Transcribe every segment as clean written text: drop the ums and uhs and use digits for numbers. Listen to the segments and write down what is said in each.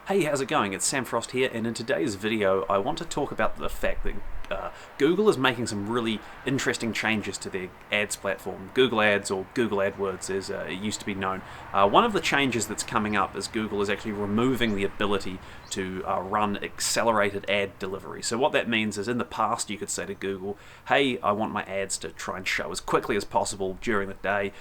Hey, how's it going? It's Sam Frost here, and in today's video I want to talk about the fact that Google is making some really interesting changes to their ads platform. Google Ads, or Google AdWords as it used to be known. One of the changes that's coming up is Google is actually removing the ability to run accelerated ad delivery. So what that means is, in the past you could say to Google, hey, I want my ads to try and show as quickly as possible during the day,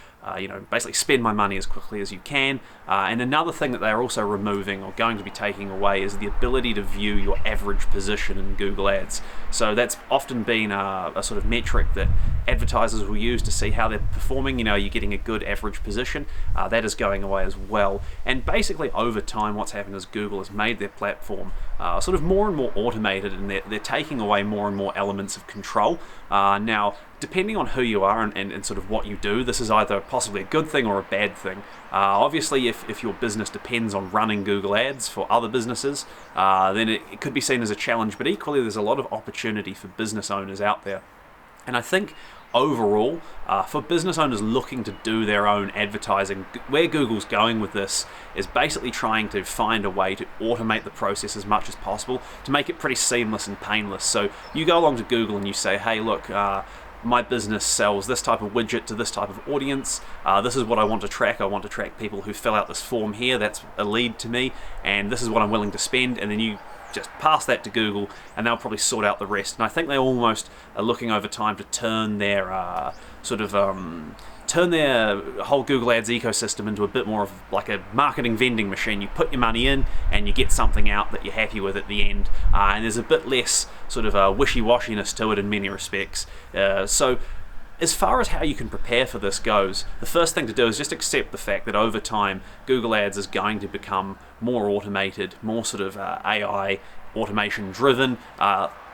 basically spend my money as quickly as you can. And another thing that they're also removing or going to be taking away is the ability to view your average position in Google Ads. So that's often been a sort of metric that advertisers will use to see how they're performing. You're getting a good average position. That is going away as well. And basically over time what's happened is Google has made their platform sort of more and more automated, and they're taking away more and more elements of control. Now, depending on who you are and sort of what you do, this is either possibly a good thing or a bad thing. Obviously, if your business depends on running Google Ads for other businesses, then it could be seen as a challenge, but equally there's a lot of opportunity for business owners out there. And I think overall, for business owners looking to do their own advertising, where Google's going with this is basically trying to find a way to automate the process as much as possible to make it pretty seamless and painless. So you go along to Google and you say, hey, look, my business sells this type of widget to this type of audience. This is what I want to track. I want to track people who fill out this form here. That's a lead to me, and this is what I'm willing to spend. And then you just pass that to Google, and they'll probably sort out the rest. And I think they almost are looking over time to turn their turn their whole Google Ads ecosystem into a bit more of like a marketing vending machine. You put your money in and you get something out that you're happy with at the end, and there's a bit less sort of wishy-washiness to it in many respects. So as far as how you can prepare for this goes, the first thing to do is just accept the fact that over time Google Ads is going to become more automated, more sort of AI automation driven.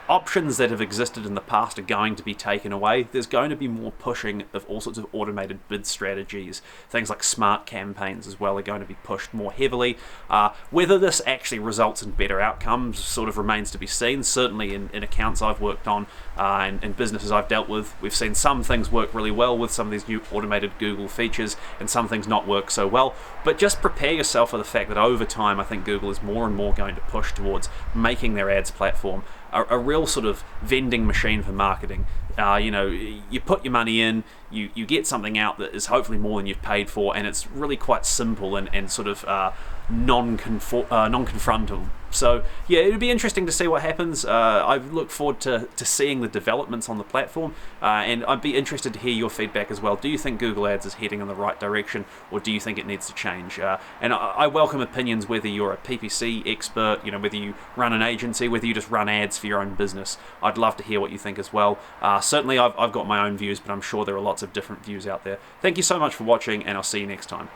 Options that have existed in the past are going to be taken away. There's going to be more pushing of all sorts of automated bid strategies. Things like smart campaigns as well are going to be pushed more heavily. Whether this actually results in better outcomes sort of remains to be seen. Certainly in accounts I've worked on and businesses I've dealt with, we've seen some things work really well with some of these new automated Google features and some things not work so well. But just prepare yourself for the fact that over time I think Google is more and more going to push towards making their ads platform a real sort of vending machine for marketing. You put your money in, you get something out that is hopefully more than you've paid for, and it's really quite simple and sort of non-confrontal. So yeah, it'd be interesting to see what happens. I look forward to seeing the developments on the platform, and I'd be interested to hear your feedback as well. Do you think Google Ads is heading in the right direction, or do you think it needs to change? And I welcome opinions, whether you're a PPC expert, whether you run an agency, whether you just run ads for your own business. I'd love to hear what you think as well. Certainly I've got my own views, but I'm sure there are lots of different views out there. Thank you so much for watching, and I'll see you next time.